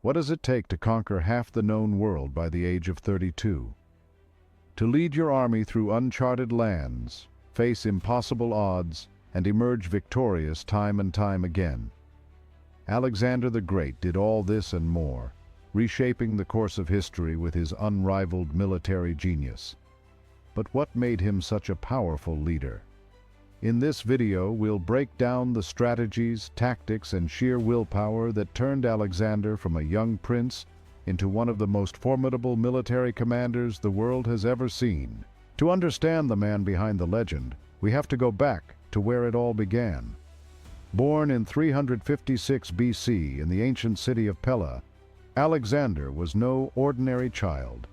What does it take to conquer half the known world by the age of 32? To lead your army through uncharted lands, face impossible odds, and emerge victorious time and time again. Alexander the Great did all this and more, reshaping the course of history with his unrivaled military genius. But what made him such a powerful leader? In this video, we'll break down the strategies, tactics, and sheer willpower that turned Alexander from a young prince into one of the most formidable military commanders the world has ever seen. To understand the man behind the legend, we have to go back to where it all began. Born in 356 BC in the ancient city of Pella, Alexander was no ordinary child.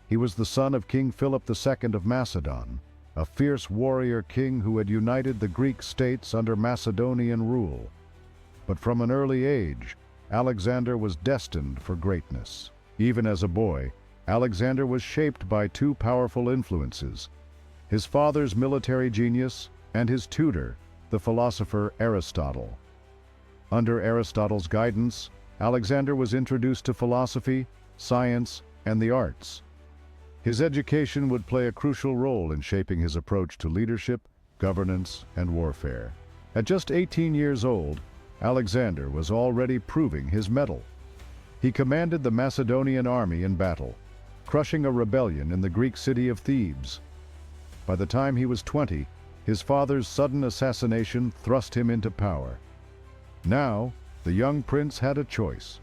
He was the son of King Philip II of Macedon, a fierce warrior king who had united the Greek states under Macedonian rule. But from an early age, Alexander was destined for greatness. Even as a boy, Alexander was shaped by two powerful influences: his father's military genius and his tutor, the philosopher Aristotle. Under Aristotle's guidance, Alexander was introduced to philosophy, science, and the arts. His education would play a crucial role in shaping his approach to leadership, governance, and warfare. At just 18 years old, Alexander was already proving his mettle. He commanded the Macedonian army in battle, crushing a rebellion in the Greek city of Thebes. By the time he was 20, his father's sudden assassination thrust him into power. Now, the young prince had a choice: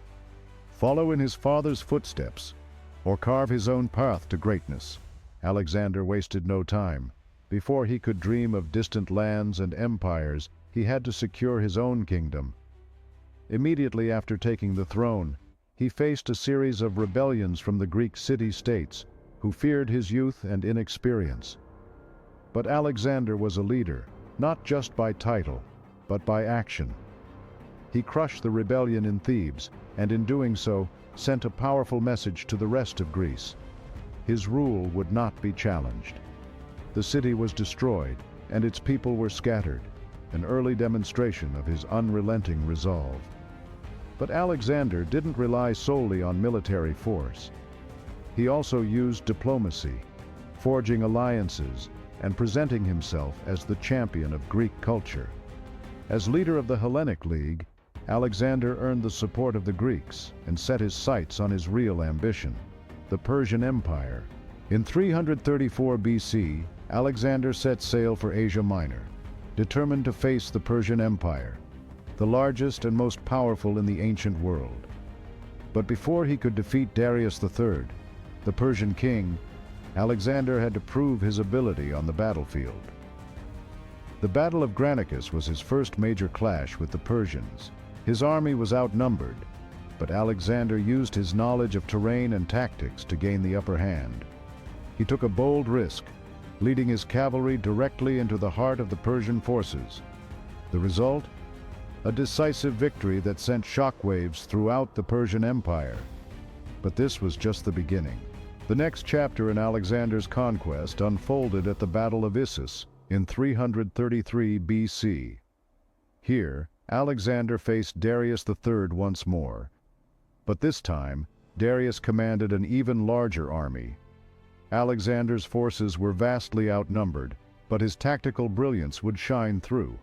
follow in his father's footsteps, or carve his own path to greatness. Alexander wasted no time. Before he could dream of distant lands and empires, he had to secure his own kingdom. Immediately after taking the throne, he faced a series of rebellions from the Greek city-states, who feared his youth and inexperience. But Alexander was a leader, not just by title, but by action. He crushed the rebellion in Thebes, and in doing so, sent a powerful message to the rest of Greece. His rule would not be challenged. The city was destroyed, and its people were scattered, an early demonstration of his unrelenting resolve. But Alexander didn't rely solely on military force. He also used diplomacy, forging alliances, and presenting himself as the champion of Greek culture. As leader of the Hellenic League, Alexander earned the support of the Greeks and set his sights on his real ambition, the Persian Empire. In 334 BC, Alexander set sail for Asia Minor, determined to face the Persian Empire, the largest and most powerful in the ancient world. But before he could defeat Darius III, the Persian king, Alexander had to prove his ability on the battlefield. The Battle of Granicus was his first major clash with the Persians. His army was outnumbered, but Alexander used his knowledge of terrain and tactics to gain the upper hand. He took a bold risk, leading his cavalry directly into the heart of the Persian forces. The result? A decisive victory that sent shockwaves throughout the Persian Empire. But this was just the beginning. The next chapter in Alexander's conquest unfolded at the Battle of Issus in 333 BC. Here, Alexander faced Darius III once more. But this time, Darius commanded an even larger army. Alexander's forces were vastly outnumbered, but his tactical brilliance would shine through.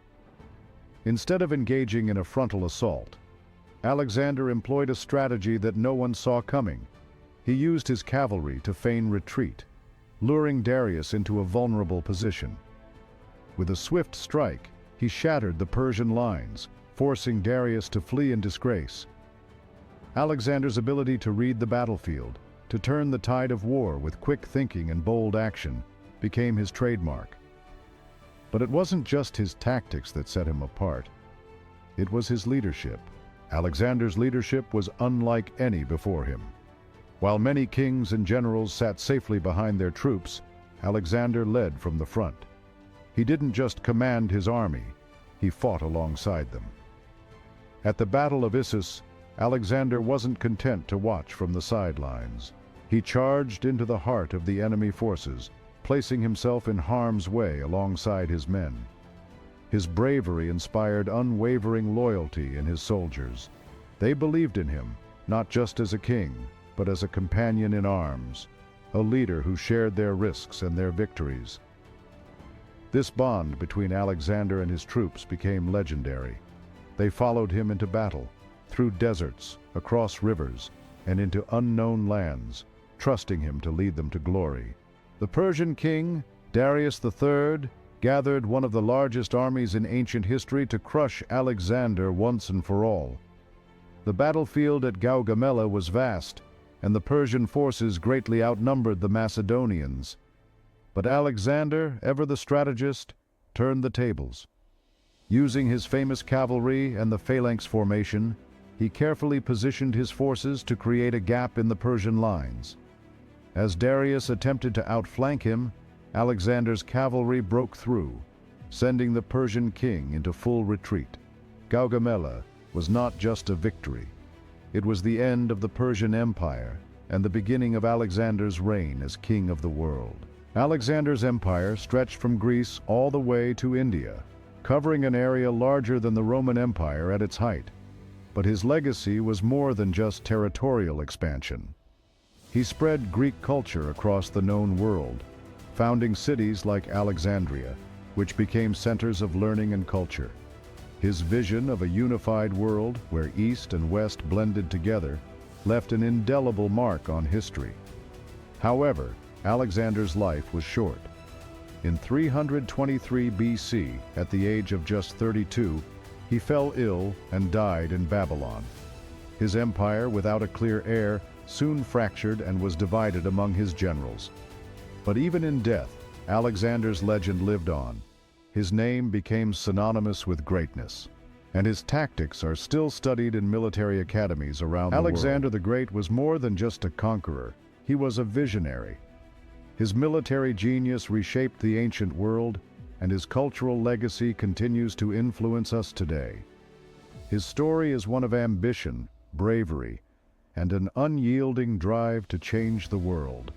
Instead of engaging in a frontal assault, Alexander employed a strategy that no one saw coming. He used his cavalry to feign retreat, luring Darius into a vulnerable position. With a swift strike, he shattered the Persian lines, forcing Darius to flee in disgrace. Alexander's ability to read the battlefield, to turn the tide of war with quick thinking and bold action, became his trademark. But it wasn't just his tactics that set him apart. It was his leadership. Alexander's leadership was unlike any before him. While many kings and generals sat safely behind their troops, Alexander led from the front. He didn't just command his army, he fought alongside them. At the Battle of Issus, Alexander wasn't content to watch from the sidelines. He charged into the heart of the enemy forces, placing himself in harm's way alongside his men. His bravery inspired unwavering loyalty in his soldiers. They believed in him, not just as a king, but as a companion in arms, a leader who shared their risks and their victories. This bond between Alexander and his troops became legendary. They followed him into battle, through deserts, across rivers, and into unknown lands, trusting him to lead them to glory. The Persian king, Darius III, gathered one of the largest armies in ancient history to crush Alexander once and for all. The battlefield at Gaugamela was vast, and the Persian forces greatly outnumbered the Macedonians. But Alexander, ever the strategist, turned the tables. Using his famous cavalry and the phalanx formation, he carefully positioned his forces to create a gap in the Persian lines. As Darius attempted to outflank him, Alexander's cavalry broke through, sending the Persian king into full retreat. Gaugamela was not just a victory. It was the end of the Persian Empire and the beginning of Alexander's reign as king of the world. Alexander's empire stretched from Greece all the way to India, covering an area larger than the Roman Empire at its height. But his legacy was more than just territorial expansion. He spread Greek culture across the known world, founding cities like Alexandria, which became centers of learning and culture. His vision of a unified world where East and West blended together left an indelible mark on history. However, Alexander's life was short. In 323 BC, at the age of just 32, he fell ill and died in Babylon. His empire, without a clear heir, soon fractured and was divided among his generals. But even in death, Alexander's legend lived on. His name became synonymous with greatness, and his tactics are still studied in military academies around the world. Alexander the Great was more than just a conqueror. He was a visionary. His military genius reshaped the ancient world, and his cultural legacy continues to influence us today. His story is one of ambition, bravery, and an unyielding drive to change the world.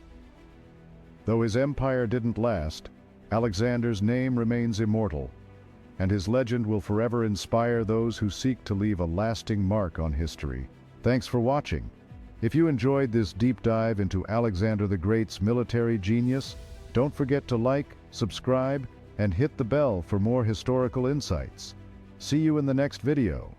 Though his empire didn't last, Alexander's name remains immortal, and his legend will forever inspire those who seek to leave a lasting mark on history. Thanks for watching. If you enjoyed this deep dive into Alexander the Great's military genius, don't forget to like, subscribe, and hit the bell for more historical insights. See you in the next video.